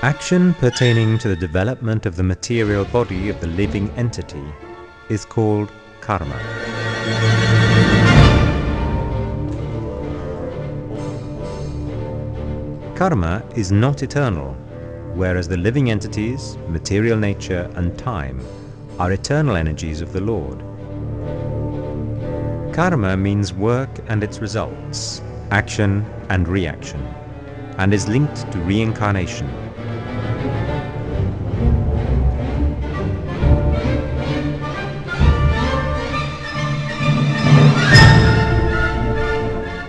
Action pertaining to the development of the material body of the living entity is called karma. Karma is not eternal, whereas the living entities, material nature and time are eternal energies of the Lord. Karma means work and its results, action and reaction, and is linked to reincarnation.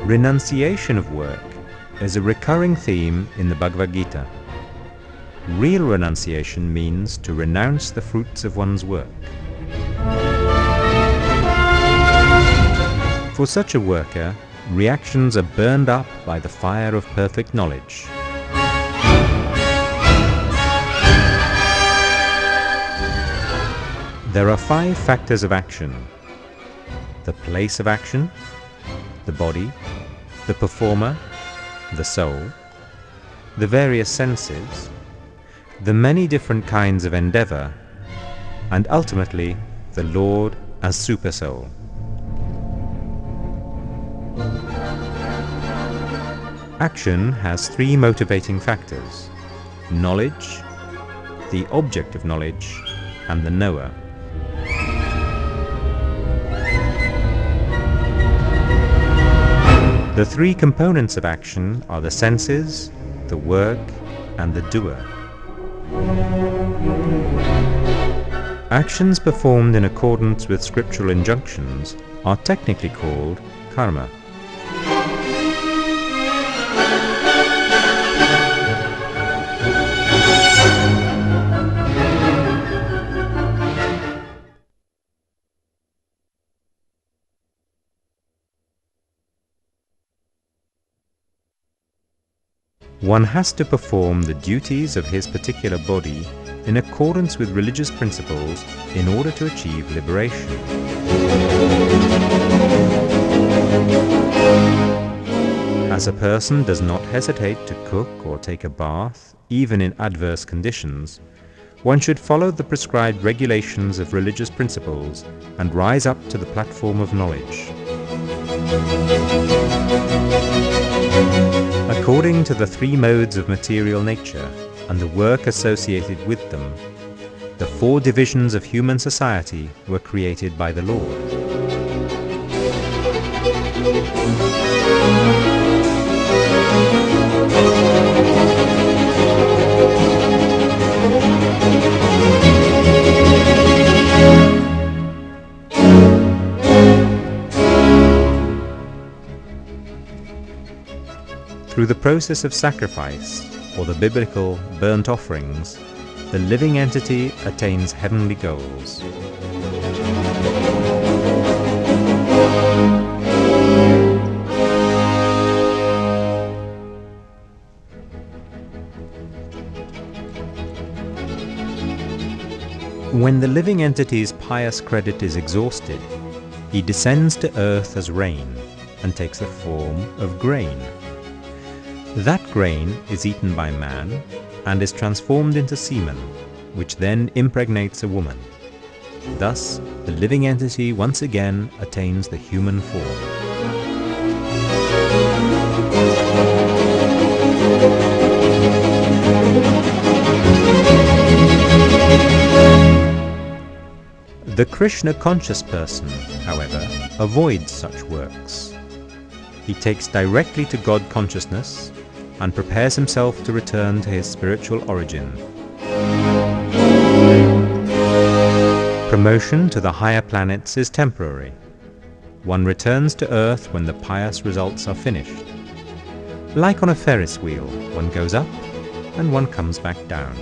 Renunciation of work is a recurring theme in the Bhagavad Gita. Real renunciation means to renounce the fruits of one's work. For such a worker, reactions are burned up by the fire of perfect knowledge. There are 5 factors of action: the place of action, the body, the performer, the soul, the various senses, the many different kinds of endeavor, and ultimately the Lord as Supersoul. Action has 3 motivating factors: knowledge, the object of knowledge, and the knower. The 3 components of action are the senses, the work, and the doer. Actions performed in accordance with scriptural injunctions are technically called karma. One has to perform the duties of his particular body in accordance with religious principles in order to achieve liberation. As a person does not hesitate to cook or take a bath, even in adverse conditions, one should follow the prescribed regulations of religious principles and rise up to the platform of knowledge. According to the 3 modes of material nature and the work associated with them, the 4 divisions of human society were created by the Lord. Through the process of sacrifice, or the biblical burnt offerings, the living entity attains heavenly goals. When the living entity's pious credit is exhausted, he descends to earth as rain and takes the form of grain. That grain is eaten by man and is transformed into semen, which then impregnates a woman. Thus, the living entity once again attains the human form. The Krishna conscious person, however, avoids such works. He takes directly to God consciousness and prepares himself to return to his spiritual origin. Promotion to the higher planets is temporary. One returns to Earth when the pious results are finished. Like on a Ferris wheel, one goes up and one comes back down.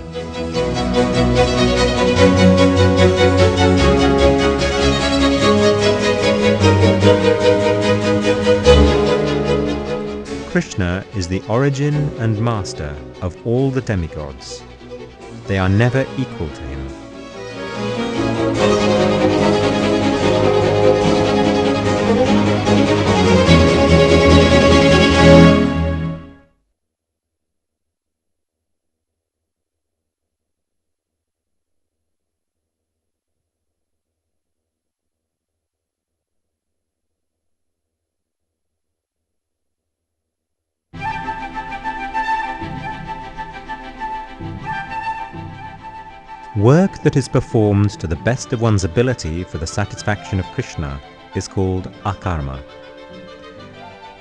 Krishna is the origin and master of all the demigods. They are never equal to him. Work that is performed to the best of one's ability for the satisfaction of Krishna is called akarma.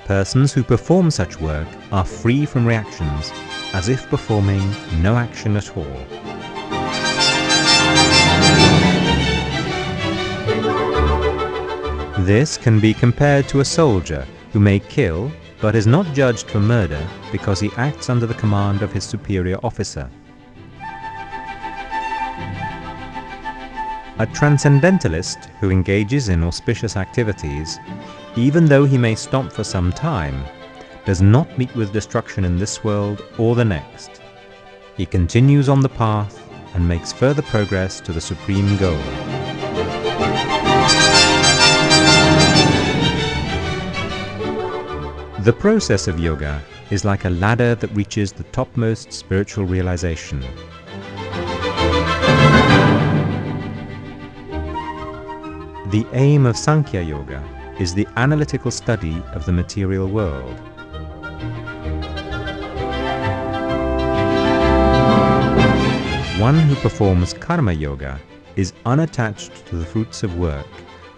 Persons who perform such work are free from reactions, as if performing no action at all. This can be compared to a soldier who may kill but is not judged for murder because he acts under the command of his superior officer. A transcendentalist who engages in auspicious activities, even though he may stop for some time, does not meet with destruction in this world or the next. He continues on the path and makes further progress to the supreme goal. The process of yoga is like a ladder that reaches the topmost spiritual realization. The aim of Sankhya Yoga is the analytical study of the material world. One who performs Karma Yoga is unattached to the fruits of work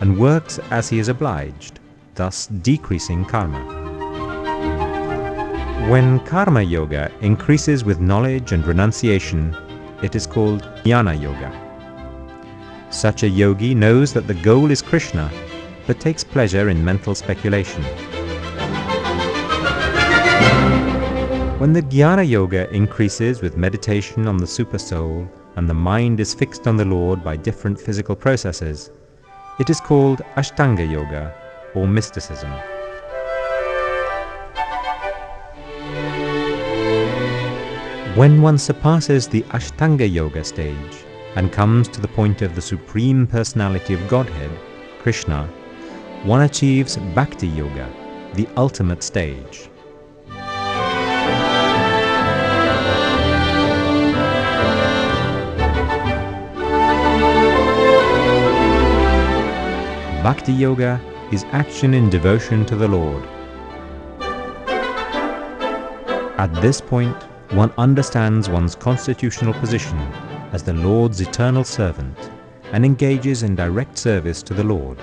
and works as he is obliged, thus decreasing karma. When Karma Yoga increases with knowledge and renunciation, it is called Jnana Yoga. Such a yogi knows that the goal is Krishna, but takes pleasure in mental speculation. When the Jnana Yoga increases with meditation on the Supersoul and the mind is fixed on the Lord by different physical processes, it is called Ashtanga Yoga or mysticism. When one surpasses the Ashtanga Yoga stage and comes to the point of the Supreme Personality of Godhead, Krishna, one achieves Bhakti Yoga, the ultimate stage. Bhakti Yoga is action in devotion to the Lord. At this point, one understands one's constitutional position as the Lord's eternal servant and engages in direct service to the Lord.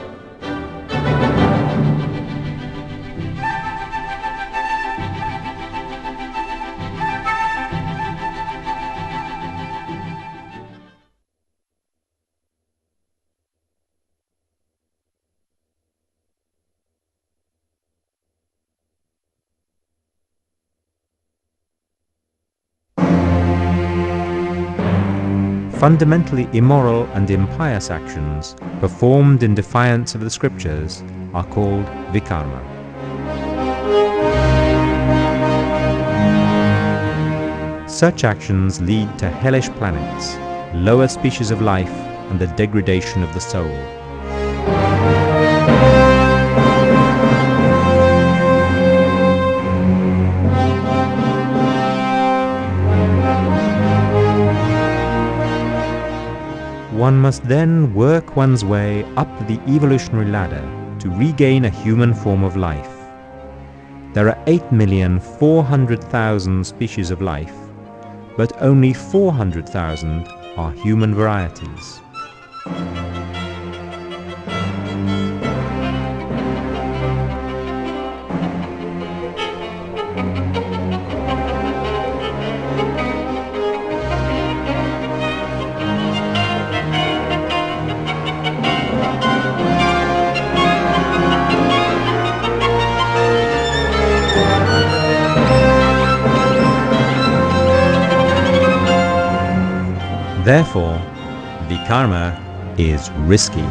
Fundamentally immoral and impious actions performed in defiance of the scriptures are called vikarma. Such actions lead to hellish planets, lower species of life, and the degradation of the soul. One must then work one's way up the evolutionary ladder to regain a human form of life. There are 8,400,000 species of life, but only 400,000 are human varieties. Therefore, vikarma is risky.